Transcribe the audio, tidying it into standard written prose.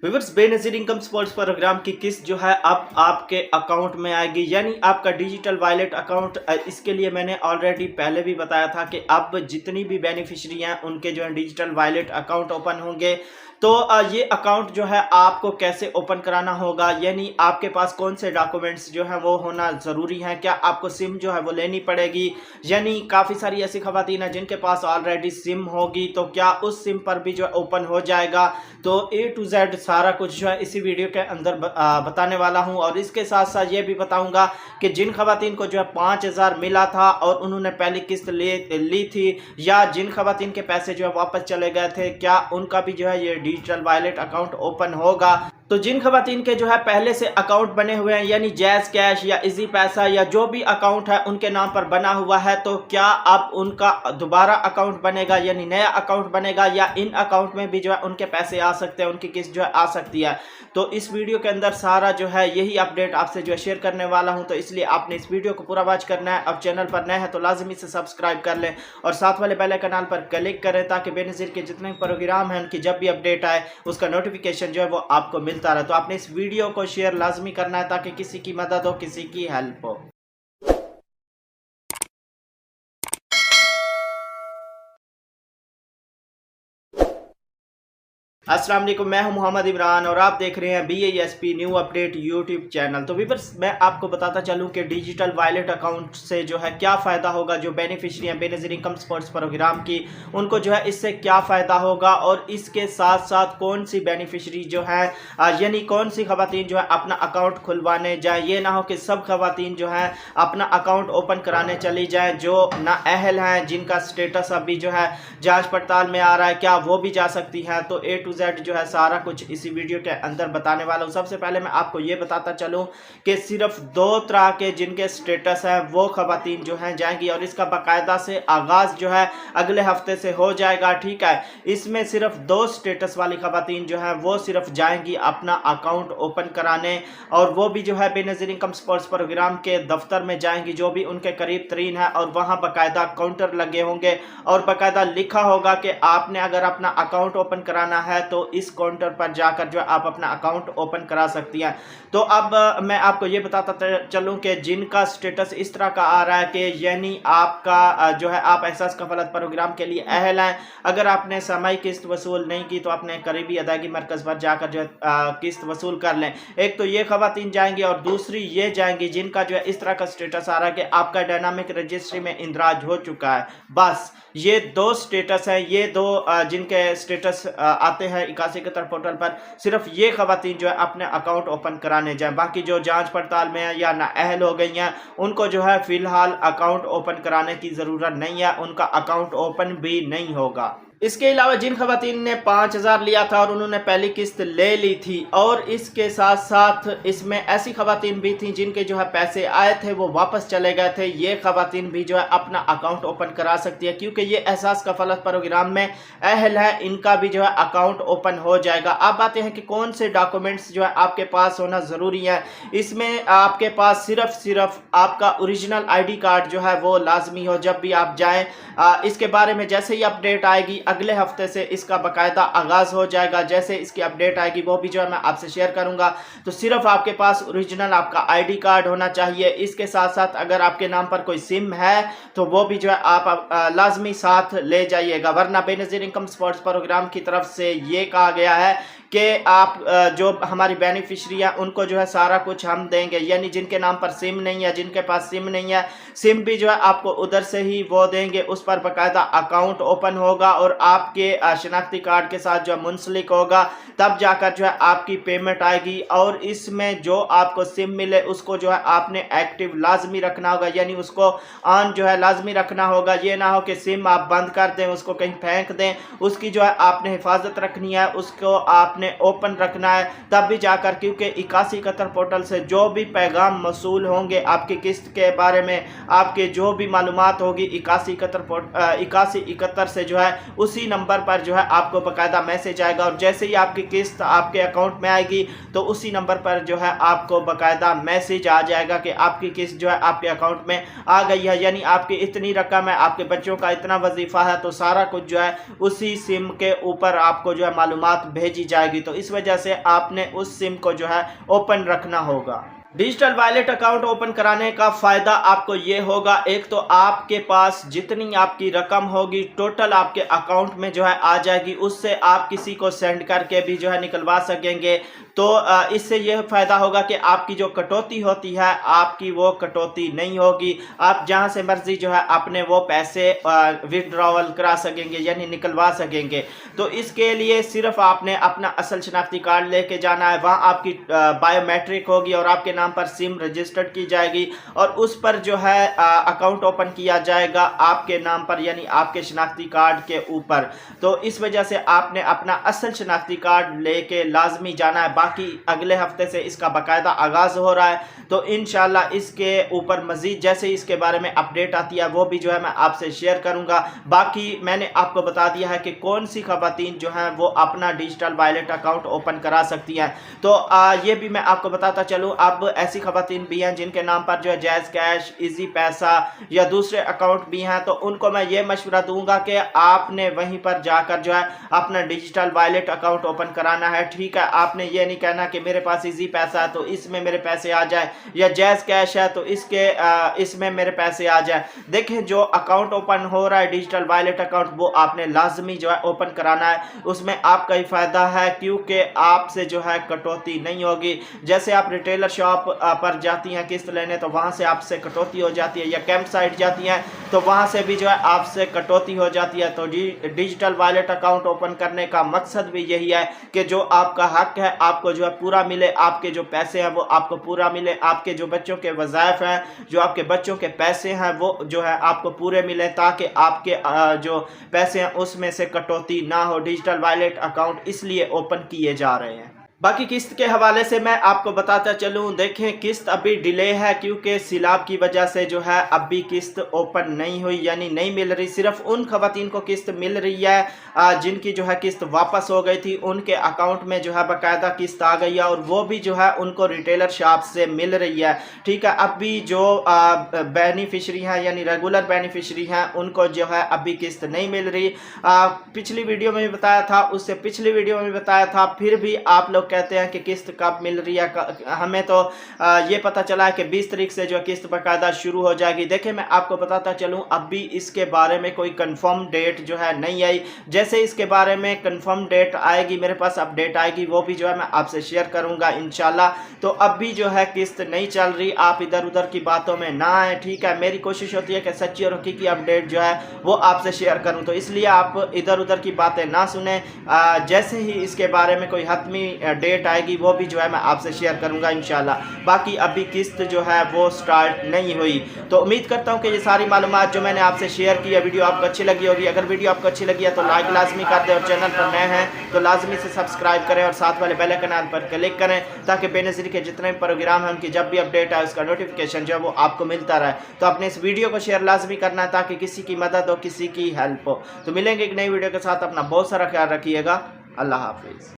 Viewers, Benazir income support programme की किस्त जो है अब आपके अकाउंट में आएगी, यानी आपका डिजिटल वॉलेट अकाउंट। इसके लिए मैंने ऑलरेडी पहले भी बताया था कि अब जितनी भी बेनिफिशियरी हैं उनके जो है डिजिटल वॉलेट अकाउंट ओपन होंगे। तो ये अकाउंट जो है आपको कैसे ओपन कराना होगा, यानी आपके पास कौन से डॉक्यूमेंट्स जो है वो होना ज़रूरी है, क्या आपको सिम जो है वो लेनी पड़ेगी। यानी काफ़ी सारी ऐसी खवातीन हैं जिनके पास ऑलरेडी सिम होगी, तो क्या उस सिम पर भी जो है ओपन हो जाएगा। तो A to Z सारा कुछ जो है इसी वीडियो के अंदर बताने वाला हूं। और इसके साथ साथ ये भी बताऊंगा कि जिन खवातीन को जो है 5,000 मिला था और उन्होंने पहली किस्त ली थी, या जिन खवातीन के पैसे जो है वापस चले गए थे, क्या उनका भी जो है ये डिजिटल वॉलेट अकाउंट ओपन होगा। तो जिन खवातीन के जो है पहले से अकाउंट बने हुए हैं, यानी जैज़ कैश या इजी पैसा या जो भी अकाउंट है उनके नाम पर बना हुआ है, तो क्या अब उनका दोबारा अकाउंट बनेगा, यानी नया अकाउंट बनेगा, या इन अकाउंट में भी जो है उनके पैसे आ सकते हैं, उनकी किस्त जो है आ सकती है। तो इस वीडियो के अंदर सारा जो है यही अपडेट आपसे जो है शेयर करने वाला हूं। तो इसलिए आपने इस वीडियो को पूरा वॉच करना है। अब चैनल पर नए हैं तो लाजमी से सब्सक्राइब कर लें और साथ वाले बेल आइकन पर क्लिक करें, ताकि बेनज़ीर के जितने प्रोग्राम हैं उनकी जब भी अपडेट आए उसका नोटिफिकेशन जो है वो आपको मिलता रहे। तो आपने इस वीडियो को शेयर लाजमी करना है ताकि किसी की मदद हो, किसी की हेल्प हो। अस्सलाम वालेकुम, मैं हूं मोहम्मद इमरान और आप देख रहे हैं BASP new update YouTube channel. तो व्यूअर्स, मैं आपको बताता चलूं कि डिजिटल वॉलेट अकाउंट से जो है क्या फ़ायदा होगा। जो बेनिफिशियरी हैं बेनज़ीर इनकम स्पॉट्स प्रोग्राम की, उनको जो है इससे क्या फ़ायदा होगा, और इसके साथ साथ कौन सी बेनिफिशियरी जो है यानी कौन सी खवातीन जो है अपना अकाउंट खुलवाने जाए। ये ना हो कि सब खवातीन जो है अपना अकाउंट ओपन कराने चली जाए जो ना अहल हैं, जिनका स्टेटस अभी जो है जाँच पड़ताल में आ रहा है, क्या वो भी जा सकती हैं। तो A to Z जो है सारा कुछ इसी वीडियो के अंदर बताने वाला हूं। सबसे पहले मैं आपको ये बताता चलूं कि सिर्फ 2 तरह के जिनके स्टेटस है वो खवातीन जो हैं जाएंगी, और इसका बाकायदा से आगाज जो है अगले हफ्ते से हो जाएगा। ठीक है, इसमें सिर्फ 2 स्टेटस वाली खवातीन जो है वो सिर्फ जाएंगी अपना अकाउंट ओपन कराने, और वो भी जो है बेनज़ीर इनकम स्पॉट्स प्रोग्राम के दफ्तर में जाएंगी जो भी उनके करीब तरीन है, और वहां बाकायदा काउंटर लगे होंगे और बाकायदा लिखा होगा कि आपने अगर अपना अकाउंट ओपन कराना है तो इस काउंटर पर जाकर जो आप अपना अकाउंट ओपन करा सकती हैं। तो अब मैं आपको ये बताता चलूं कि जिनका स्टेटस इस तरह का आ रहा है कि यानी आपका जो है आप एहसास कफालत प्रोग्राम के लिए अहल हैं, अगर आपने समाई किस्त वसूल नहीं की तो अपने करीबी अदायगी मरकज़ पर जाकर जो है किस्त वसूल कर लें। एक तो ये खवातीन जाएंगी, और दूसरी ये जाएंगी जिनका जो है इस तरह का स्टेटस आ रहा है कि आपका डायनामिक रजिस्ट्री में इंदराज हो चुका है। बस ये 2 स्टेटस हैं, ये 2 जिनके स्टेटस आते हैं 8171 पोर्टल पर, सिर्फ ये खवातीन जो है अपने अकाउंट ओपन कराने जाएं। बाकी जो जांच पड़ताल में है या नाअहल हो गई हैं उनको जो है फिलहाल अकाउंट ओपन कराने की ज़रूरत नहीं है, उनका अकाउंट ओपन भी नहीं होगा। इसके अलावा जिन खवातीन ने 5,000 लिया था और उन्होंने पहली किस्त ले ली थी, और इसके साथ साथ इसमें ऐसी खवातीन भी थी जिनके जो है पैसे आए थे वो वापस चले गए थे, ये खवातीन भी जो है अपना अकाउंट ओपन करा सकती है, क्योंकि ये एहसास कफालत प्रोग्राम में अहल है, इनका भी जो है अकाउंट ओपन हो जाएगा। अब बातें हैं कि कौन से डॉक्यूमेंट्स जो है आपके पास होना ज़रूरी है। इसमें आपके पास सिर्फ आपका ओरिजिनल ID कार्ड जो है वो लाजमी हो जब भी आप जाएँ। इसके बारे में जैसे ही अपडेट आएगी अगले हफ्ते से इसका बाकायदा आगाज़ हो जाएगा। जैसे इसकी अपडेट आएगी वो भी जो है मैं आपसे शेयर करूंगा। तो सिर्फ आपके पास ओरिजिनल आपका ID कार्ड होना चाहिए। इसके साथ साथ अगर आपके नाम पर कोई सिम है तो वो भी जो है आप लाजमी साथ ले जाइएगा, वरना बेनज़ीर इनकम स्पॉट्स प्रोग्राम की तरफ से ये कहा गया है कि आप जो हमारी बेनिफिशरी है उनको जो है सारा कुछ हम देंगे, यानी जिनके नाम पर सिम नहीं है, जिनके पास सिम नहीं है, सिम भी जो है आपको उधर से ही वो देंगे, उस पर बाकायदा अकाउंट ओपन होगा और आपके शनाख्ती कार्ड के साथ जो मुंसलिक होगा, तब जाकर जो है आपकी पेमेंट आएगी। और इसमें जो आपको सिम मिले उसको जो है आपने एक्टिव लाजमी रखना होगा, यानी उसको ऑन जो है लाजमी रखना होगा। ये ना हो कि सिम आप बंद कर दें, उसको कहीं फेंक दें, उसकी जो है आपने हिफाजत रखनी है, उसको आपने ओपन रखना है, तब भी जाकर, क्योंकि 8171 पोर्टल से जो भी पैगाम मसूल होंगे आपकी किस्त के बारे में, आपके जो भी मालूमात होगी 8171 से जो है उसी नंबर पर जो है आपको बाकायदा मैसेज आएगा, और जैसे ही आपकी किस्त आपके अकाउंट में आएगी तो उसी नंबर पर जो है आपको बाकायदा मैसेज आ जाएगा कि आपकी किस्त जो है आपके अकाउंट में आ गई है, यानी आपकी इतनी रकम है, आपके बच्चों का इतना वजीफा है, तो सारा कुछ जो है उसी सिम के ऊपर आपको जो है मालूमात भेजी जाएगी। जाएगी। तो इस वजह से आपने उस सिम को जो है ओपन रखना होगा। डिजिटल वॉलेट अकाउंट ओपन कराने का फ़ायदा आपको ये होगा, एक तो आपके पास जितनी आपकी रकम होगी टोटल आपके अकाउंट में जो है आ जाएगी, उससे आप किसी को सेंड करके भी जो है निकलवा सकेंगे। तो इससे ये फ़ायदा होगा कि आपकी जो कटौती होती है आपकी वो कटौती नहीं होगी। आप जहां से मर्जी जो है अपने वो पैसे विड्रॉवल करा सकेंगे यानी निकलवा सकेंगे। तो इसके लिए सिर्फ आपने अपना असल शनाख्ती कार्ड लेके जाना है, वहाँ आपकी बायोमेट्रिक होगी और आपके नाम पर सिम रजिस्टर्ड की जाएगी और उस पर जो है अकाउंट ओपन किया जाएगा आपके नाम पर यानी आपके शनाख्ती कार्ड के ऊपर। तो इस वजह से आपने अपना असल शनाख्ती कार्ड लेके लाजमी जाना है। बाकी अगले हफ्ते से इसका बाकायदा आगाज़ हो रहा है, तो इंशाल्लाह इसके ऊपर मज़ीद जैसे इसके बारे में अपडेट आती है वो भी जो है मैं आपसे शेयर करूंगा। बाकी मैंने आपको बता दिया है कि कौन सी खवातीन जो हैं वो अपना डिजिटल वॉलेट अकाउंट ओपन करा सकती हैं। तो ये भी मैं आपको बताता चलूँ, अब ऐसी खवातीन भी हैं जिनके नाम पर जो है जैज़ कैश, इजी पैसा या दूसरे अकाउंट भी हैं, तो उनको मैं ये मशवरा दूंगा कि आपने वहीं पर जाकर जो है अपना डिजिटल वॉलेट अकाउंट ओपन कराना है। ठीक है, आपने ये नहीं कहना कि मेरे पास इजी पैसा है तो इसमें मेरे पैसे आ जाए या जैज़ कैश है तो इसमें मेरे पैसे आ जाए। देखें, जो अकाउंट ओपन हो रहा है डिजिटल वॉलेट अकाउंट वो आपने लाजमी जो है ओपन कराना है, उसमें आपका ही फायदा है क्योंकि आपसे जो है कटौती नहीं होगी। जैसे आप रिटेलर शॉप पर जाती हैं किस्त लेने तो वहां से आपसे कटौती हो जाती है, या कैंप साइट जाती हैं तो वहां से भी जो है आपसे कटौती हो जाती है। तो डिजिटल वॉलेट अकाउंट ओपन करने का मकसद भी यही है कि जो आपका हक है आपको जो है पूरा मिले, आपके जो पैसे हैं वो आपको पूरा मिले, आपके जो बच्चों के वज़ाइफ हैं, जो आपके बच्चों के पैसे हैं वो जो है आपको पूरे मिले, ताकि आपके जो पैसे हैं उसमें से कटौती ना हो। डिजिटल वॉलेट अकाउंट इसलिए ओपन किए जा रहे हैं। बाकी किस्त के हवाले से मैं आपको बताता चलूं, देखें किस्त अभी डिले है क्योंकि सिलाब की वजह से जो है अभी किस्त ओपन नहीं हुई यानी नहीं मिल रही। सिर्फ उन खवातीन को किस्त मिल रही है जिनकी जो है किस्त वापस हो गई थी, उनके अकाउंट में जो है बाकायदा किस्त आ गई है और वो भी जो है उनको रिटेलर शॉप से मिल रही है। ठीक है, अभी जो बेनिफिशरी हैं यानी रेगुलर बेनिफिशरी हैं उनको जो है अभी किस्त नहीं मिल रही। पिछली वीडियो में भी बताया था, उससे पिछली वीडियो में बताया था, फिर भी आप लोग कहते हैं कि किस्त कब मिल रही है। हमें तो ये पता चला है कि 20 तारीख से जो किस्त बाकायदा शुरू हो जाएगी। देखिए, मैं आपको बताता चलूं, अभी इसके बारे में कोई कंफर्म डेट जो है नहीं आई। जैसे इसके बारे में कंफर्म डेट आएगी, मेरे पास अपडेट आएगी, वो भी जो है मैं आपसे शेयर करूंगा इंशाल्लाह। तो अभी जो है किस्त नहीं चल रही, आप इधर उधर की बातों में ना आए। ठीक है, मेरी कोशिश होती है कि सच्ची और हकीकी अपडेट जो है वो आपसे शेयर करूं, तो इसलिए आप इधर उधर की बातें ना सुने। जैसे ही इसके बारे में कोई हतमी डेट आएगी वो भी जो है मैं आपसे शेयर करूंगा इंशाल्लाह। बाकी अभी किस्त जो है वो स्टार्ट नहीं हुई। तो उम्मीद करता हूं कि ये सारी मालूमात जो मैंने आपसे शेयर की है वीडियो आपको अच्छी लगी होगी। अगर वीडियो आपको अच्छी लगी है तो लाइक लाजमी कर दें और चैनल पर नए हैं तो लाजमी से सब्सक्राइब करें और साथ वाले बेल आइकन पर क्लिक करें ताकि बेनज़ीर के जितने भी प्रोग्राम हैं उनकी जब भी अपडेट आए उसका नोटिफिकेशन जो है वो आपको मिलता रहे। तो अपने इस वीडियो को शेयर लाजमी करना है ताकि किसी की मदद हो, किसी की हेल्प हो। तो मिलेंगे एक नई वीडियो के साथ, अपना बहुत सारा ख्याल रखिएगा। अल्लाह हाफिज़।